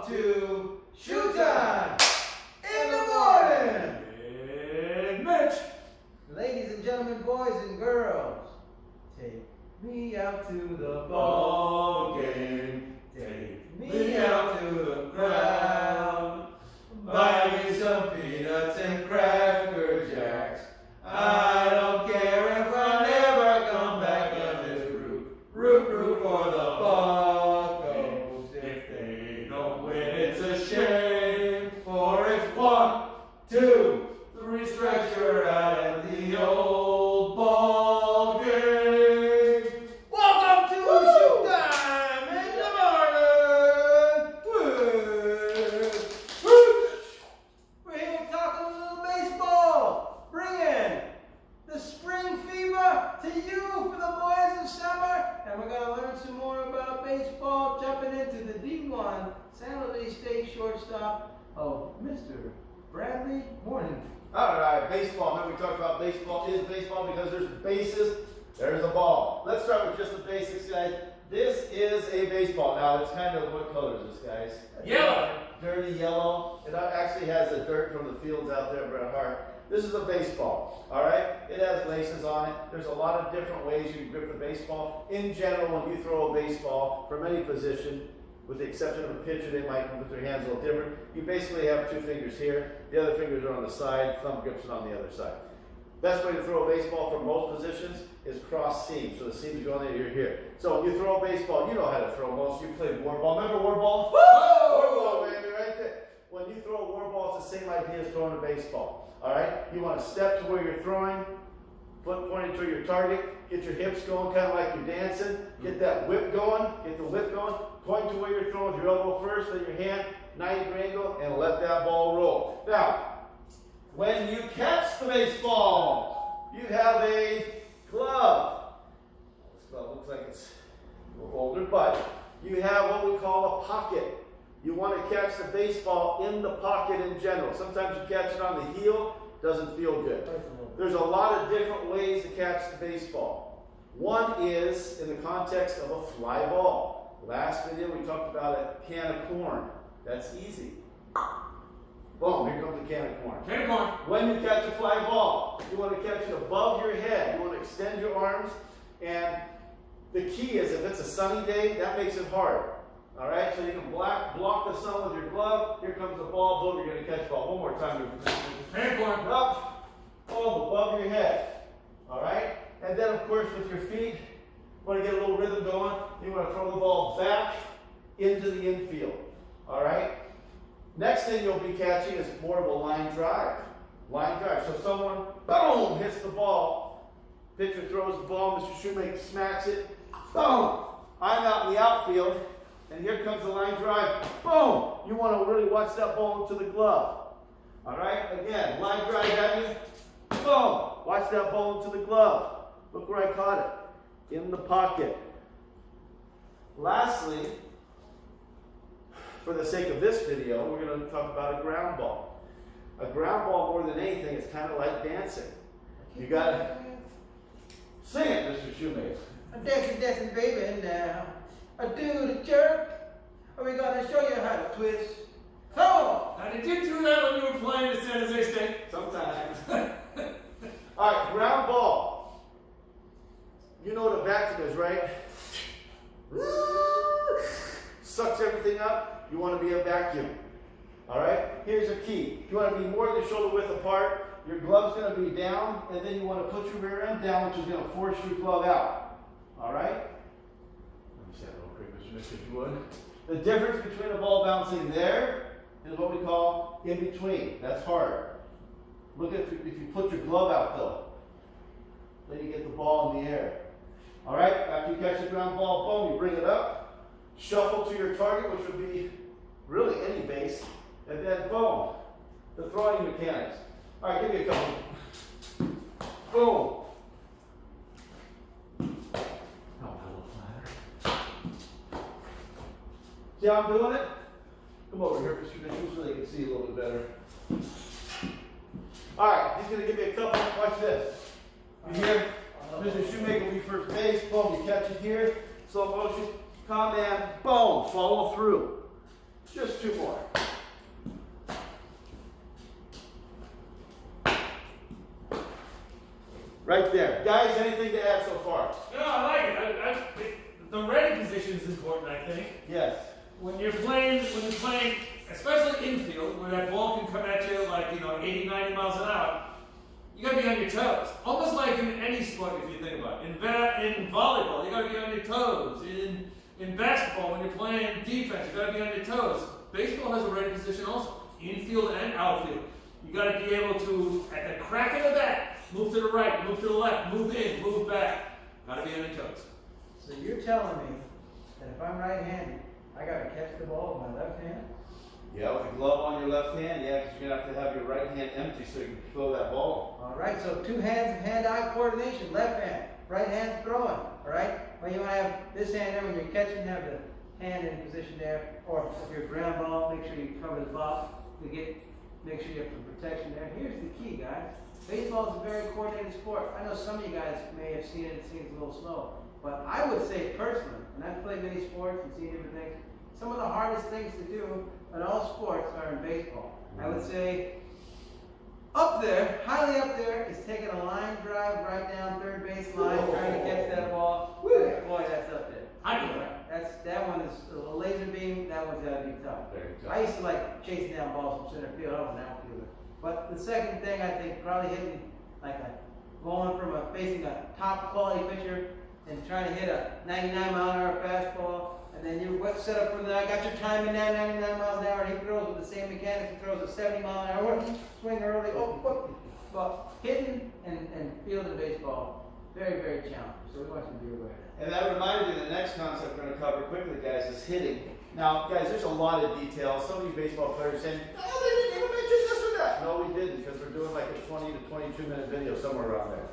to shoot time in the morning. And Mitch. Ladies and gentlemen, boys and girls, take me out to the ball game. Take me out to the crowd. Buy me some peanuts and cracker jacks. I don't care if I never come back on this route. Root for the Buccos. If they don't win, it's a shame. For it's 1, 2, 3 strikes, you're out at the old ball game. Welcome to Shoot Time in the morning. We're here to talk a little baseball. Bringing the spring fever to you for the boys of summer. And we're going to learn some more about baseball, jumping into the D1 San Luis State shortstop of Mr. Bradley Morning. All right, baseball. Remember we talked about baseball is baseball because there's bases, there's a ball. Let's start with just the basics, guys. This is a baseball. Now, it's kind of, what color is this, guys? Yellow. Dirty yellow. It actually has the dirt from the fields out there, Bret Hart. This is a baseball, all right? It has laces on it. There's a lot of different ways you can grip the baseball. In general, when you throw a baseball from any position, with the exception of a pitcher, they might put their hands a little different. You basically have 2 fingers here. The other fingers are on the side. Thumb grips it on the other side. Best way to throw a baseball from most positions is cross seam. So the seams go in there, you're here. So when you throw a baseball, you know how to throw most. You play war ball. Remember war ball? Whoa! War ball, baby, right there. When you throw a war ball, it's the same idea as throwing a baseball. All right? You want to step to where you're throwing, foot pointed to your target, get your hips going kind of like you're dancing, get that whip going, get the whip going, point to where you're throwing with your elbow first, then your hand, 90-degree angle, and let that ball roll. Now, when you catch the baseball, you have a glove. This glove looks like it's a little older, but you have what we call a pocket. You want to catch the baseball in the pocket in general. Sometimes you catch it on the heel, doesn't feel good. There's a lot of different ways to catch the baseball. One is in the context of a fly ball. Last video we talked about a can of corn. That's easy. Boom, here comes the can of corn. Can of corn. When you catch a fly ball, you want to catch it above your head. You want to extend your arms. And the key is if it's a sunny day, that makes it hard. All right, so you can block the sun with your glove. Here comes the ball. Boom, you're going to catch the ball. One more time. Can of corn. Up, boom, above your head. All right? And then, of course, with your feet, you want to get a little rhythm going. You want to throw the ball back into the infield. All right? Next thing you'll be catching is more of a line drive. Line drive. So someone, boom, hits the ball. Pitcher throws the ball. Mr. Shoemaker smacks it. Boom. I'm out in the outfield. And here comes the line drive. Boom. You want to really watch that ball into the glove. All right? Again, line drive at you. Boom. Watch that ball into the glove. Look where I caught it. In the pocket. Lastly, for the sake of this video, we're going to talk about a ground ball. A ground ball, more than anything, is kind of like dancing. You got to sing it, Mr. Shoemaker. I'm dancing, baby, now. I do the jerk. Are we going to show you how to twist? Come on. Now, did you do that when you were playing at San Jose State? Sometimes. All right, ground ball. You know what a vacuum is, right? Sucks everything up. You want to be a vacuum. All right? Here's a key. You want to be more than shoulder width apart. Your glove's going to be down, and then you want to put your rear end down, which is going to force your glove out. All right? Let me say that real quick, Mr. Mitch, if you would. The difference between a ball bouncing there is what we call in between. That's hard. Look at if you put your glove out, though. Then you get the ball in the air. All right? After you catch the ground ball, boom, you bring it up. Shuffle to your target, which would be really any base. And then, boom, the throwing mechanics. All right, give me a couple. Boom. See how I'm doing it? Come over here, Mr. Mitchell, so they can see a little bit better. All right, he's going to give me a couple. Watch this. You hear? Mr. Shoemaker will be first base. Boom, you catch it here. Slow motion. Come in. Boom. Follow through. Just 2 more. Right there. Guys, anything to add so far? No, I like it. The ready position is important, I think. Yes. When you're playing, especially infield, where that ball can come at you like, 80, 90 miles an hour, you gotta be on your toes. Almost like in any sport, if you think about it. In volleyball, you gotta be on your toes. In basketball, when you're playing defense, you gotta be on your toes. Baseball has a ready position also, infield and outfield. You gotta be able to, at the crack of the bat, move to the right, move to the left, move in, move back. Gotta be on your toes. So you're telling me that if I'm right-handed, I gotta catch the ball with my left hand? Yeah, with the glove on your left hand, yeah, because you're going to have to have your right hand empty so you can throw that ball. All right, so 2 hands of hand-eye coordination, left hand, right hand throwing, all right? Well, you want to have this hand there when you're catching, have the hand in position there, or if you're ground ball, make sure you cover the ball to make sure you have some protection there. Here's the key, guys. Baseball is a very coordinated sport. I know some of you guys may have seen it, it seems a little slow, but I would say personally, and I've played many sports and seen different things, some of the hardest things to do in all sports are in baseball. I would say up there, highly up there, is taking a line drive right down third base line, trying to catch that ball. Boy, that's up there. I do that. That one is a laser beam. That one's gotta be tough. Very tough. I used to like chasing down balls from center field. I was an outfielder. But the second thing, I think, probably hitting going from facing a top quality pitcher and trying to hit a 99-mile-an-hour fastball. And then you set up for I got your timing now, 99 miles an hour, and he throws with the same mechanics. He throws a 70-mile-an-hour swing early. But hitting and fielding baseball, very, very challenging. So we want you to be aware of that. And that reminded me of the next concept we're going to cover quickly, guys, is hitting. Now, guys, there's a lot of details. Some of you baseball players saying, oh, they didn't even mention this or that. No, we didn't, because we're doing like a 20 to 22-minute video somewhere around there.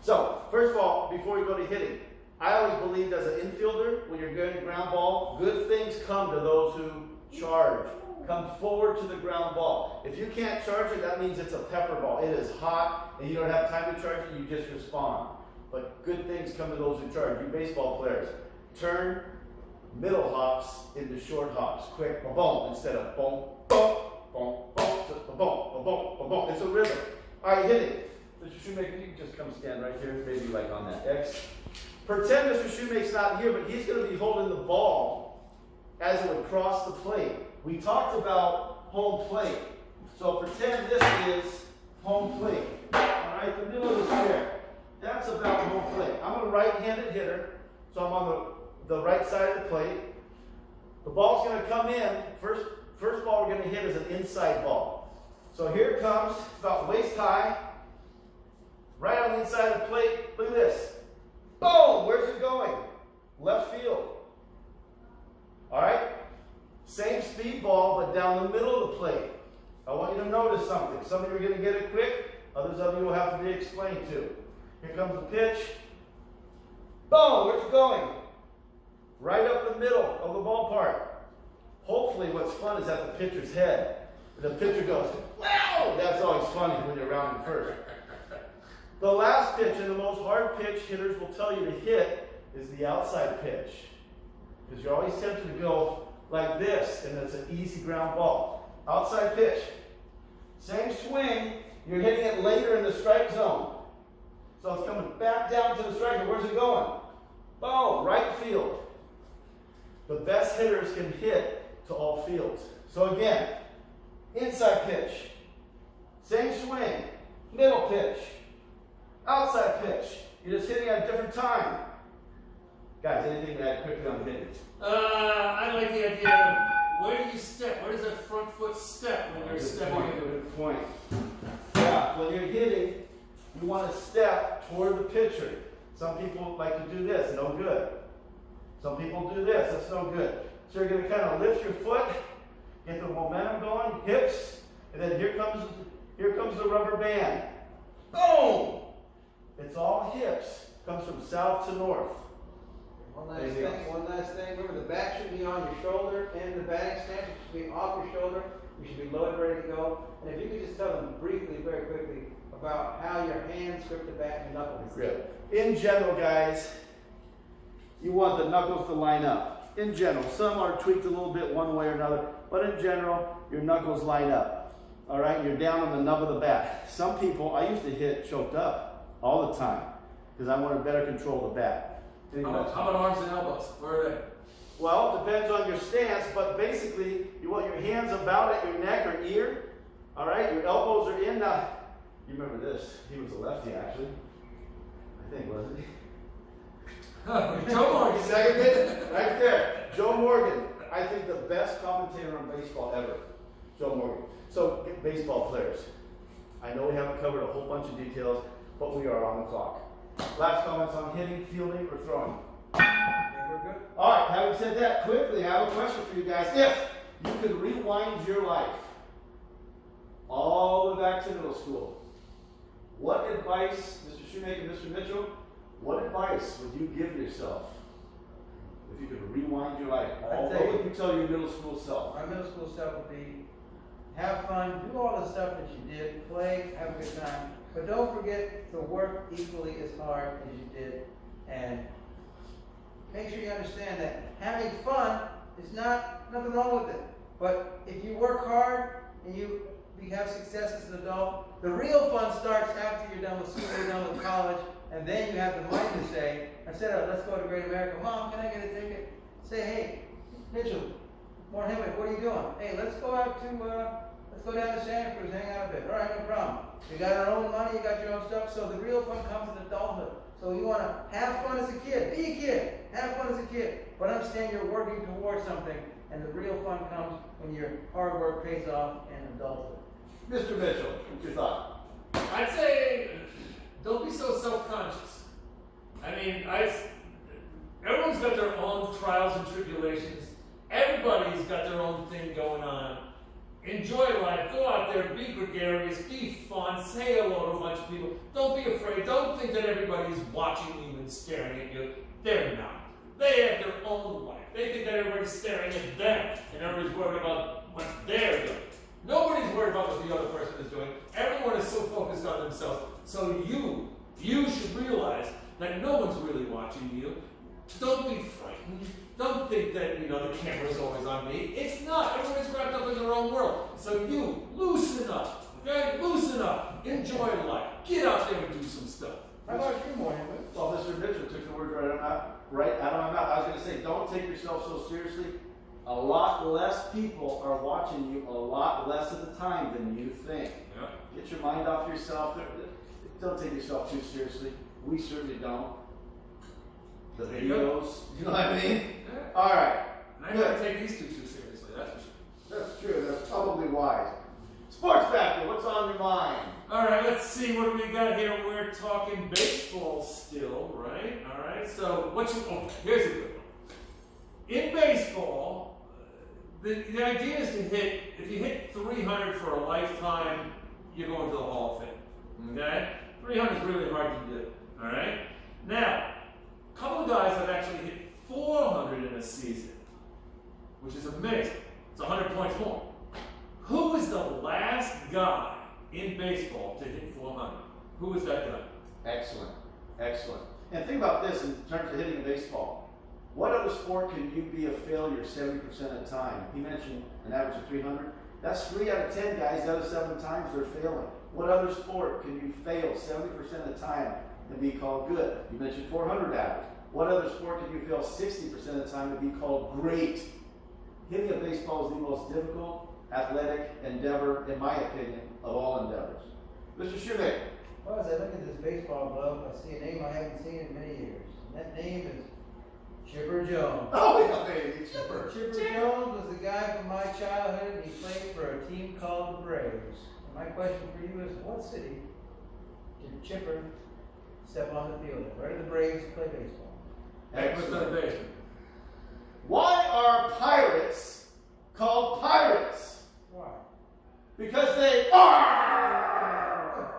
So, first of all, before we go to hitting, I always believed as an infielder, when you're getting ground ball, good things come to those who charge. Come forward to the ground ball. If you can't charge it, that means it's a pepper ball. It is hot, and you don't have time to charge it, you just respond. But good things come to those who charge. You baseball players, turn middle hops into short hops. Quick, ba-boom, instead of boom, boom, boom, boom, boom, boom, boom, boom. It's a rhythm. All right, hitting. Mr. Shoemaker, you can just come stand right here, maybe like on that X. Pretend Mr. Shoemaker's not here, but he's going to be holding the ball as it would cross the plate. We talked about home plate. So pretend this is home plate. All right, the middle of the square. That's about home plate. I'm a right-handed hitter, so I'm on the right side of the plate. The ball's going to come in. First ball we're going to hit is an inside ball. So here it comes, about waist high, right on the inside of the plate. Look at this. Boom! Where's it going? Left field. All right? Same speed ball, but down the middle of the plate. I want you to notice something. Some of you are going to get it quick. Others of you will have to be explained to. Here comes the pitch. Boom! Where's it going? Right up the middle of the ballpark. Hopefully what's fun is at the pitcher's head. The pitcher goes, wow! That's always funny when you're rounding first. The last pitch and the most hard pitch hitters will tell you to hit is the outside pitch. Because you're always tempted to go like this, and it's an easy ground ball. Outside pitch. Same swing, you're hitting it later in the strike zone. So it's coming back down to the striker. Where's it going? Boom, right field. The best hitters can hit to all fields. So again, inside pitch. Same swing. Middle pitch. Outside pitch. You're just hitting at a different time. Guys, anything to add quickly on hitting? I like the idea of where do you step? Where does that front foot step when you're stepping into it? Good point. Yeah, when you're hitting, you want to step toward the pitcher. Some people like to do this, no good. Some people do this, that's no good. So you're going to kind of lift your foot, get the momentum going, hips, and then here comes the rubber band. Boom! It's all hips. Comes from south to north. One last thing. Remember, the bat should be on your shoulder, and the batting stance should be off your shoulder. You should be loaded, ready to go. And if you could just tell them briefly, very quickly, about how your hands grip the bat and your knuckles grip. In general, guys, you want the knuckles to line up. in general. Some are tweaked a little bit one way or another, but in general, your knuckles line up. All right, you're down on the nub of the bat. Some people, I used to hit choked up all the time because I wanted better control of the bat. How about arms and elbows? Where are they? Well, it depends on your stance, but basically, you want your hands about at your neck or ear. All right, your elbows are in. Now, you remember this? He was a lefty, actually. I think, wasn't he? Joe Morgan. Second hit, right there. Joe Morgan. I think the best commentator on baseball ever. Joe Morgan. So, baseball players. I know we haven't covered a whole bunch of details, but we are on the clock. Last comments on hitting, fielding, or throwing. We're good. All right, having said that, quickly, I have a question for you guys. If you could rewind your life all the way back to middle school, what advice, Mr. Shoemaker, Mr. Mitchell, what advice would you give yourself if you could rewind your life? What would you tell your middle school self? My middle school self would be, have fun, do all the stuff that you did, play, have a good time, but don't forget to work equally as hard as you did, and make sure you understand that having fun is nothing wrong with it. But if you work hard and you have success as an adult, the real fun starts after you're done with school, you're done with college, and then you have the money to say, instead of let's go to Great America, Mom, can I get a ticket? Say, hey, Mitchell, Warren Henwick, what are you doing? Hey, let's go down to Santa Cruz, hang out a bit. All right, no problem. You got our own money, you got your own stuff, so the real fun comes in adulthood. So you want to have fun as a kid, be a kid, have fun as a kid, but understand you're working towards something, and the real fun comes when your hard work pays off in adulthood. Mr. Mitchell, what's your thought? I'd say don't be so self-conscious. I mean, everyone's got their own trials and tribulations. Everybody's got their own thing going on. Enjoy life. Go out there. Be gregarious. Be fun. Say hello to a bunch of people. Don't be afraid. Don't think that everybody's watching you and staring at you. They're not. They have their own life. They think that everybody's staring at them, and everybody's worried about what they're doing. Nobody's worried about what the other person is doing. Everyone is so focused on themselves. So you should realize that no one's really watching you. Don't be frightened. Don't think that, the camera's always on me. It's not. Everybody's wrapped up in their own world. So you, loosen up. Okay? Loosen up. Enjoy life. Get out there and do some stuff. How about you, Warren? Well, Mr. Mitchell took the words right out of my mouth. I was going to say, don't take yourself so seriously. A lot less people are watching you a lot less of the time than you think. Yeah. Get your mind off yourself. Don't take yourself too seriously. We certainly don't. The videos, you know what I mean? Yeah. All right. And I don't take these two too seriously, that's for sure. That's true. That's probably wise. Sports Factor, what's on your mind? All right, let's see what we got here. We're talking baseball still, right? All right, so here's a good one. In baseball, the idea is to hit, if you hit 300 for a lifetime, you're going to the Hall of Fame, okay? 300 is really hard to do, all right? Now, a couple of guys have actually hit 400 in a season, which is amazing. It's 100 points more. Who is the last guy in baseball to hit 400? Who is that guy? Excellent. Excellent. And think about this in terms of hitting a baseball. What other sport can you be a failure 70% of the time? He mentioned an average of 300. That's 3 out of 10 guys. The other 7 times they're failing. What other sport can you fail 70% of the time and be called good? You mentioned 400 average. What other sport can you fail 60% of the time and be called great? Hitting a baseball is the most difficult athletic endeavor, in my opinion, of all endeavors. Mr. Shoemaker. Well, as I look at this baseball glove, I see a name I haven't seen in many years. And that name is Chipper Jones. Oh, yeah, baby, Chipper. Chipper Jones was the guy from my childhood, and he played for a team called the Braves. And my question for you is, what city did Chipper step on the field in? Where did the Braves play baseball? Excellent. Why are pirates called pirates? Why? Because they are.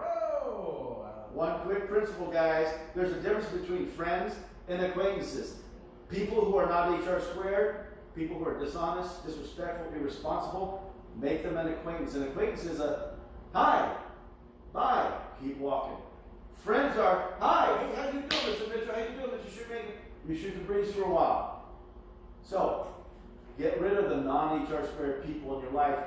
Oh. One quick principle, guys. There's a difference between friends and acquaintances. People who are not HR squared, people who are dishonest, disrespectful, irresponsible, make them an acquaintance. An acquaintance is a hi, bye, keep walking. Friends are, hi, hey, how you doing, Mr. Mitchell? How you doing, Mr. Shoemaker? You shoot the breeze for a while. So, get rid of the non-HR squared people in your life.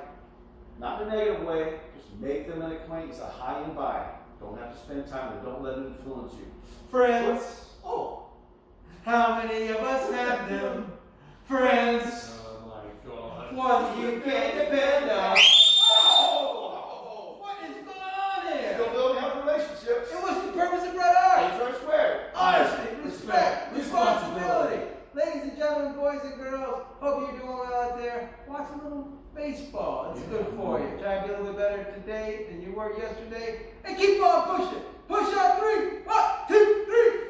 Not in a negative way, just make them an acquaintance, a high and by. Don't have to spend time with them, don't let them influence you. Friends. Oh, How many of us have them? Friends. Oh my God. One you can't depend on. oh. What is going on here? Still building healthy relationships. And what's the purpose of Red Art? HR squared. Honesty, respect, responsibility. Ladies and gentlemen, boys and girls, hope you're doing well out there. Watch a little baseball. It's good for you. Try to be a little bit better today than you were yesterday. And keep on pushing. Push on 3. 1, 2, 3.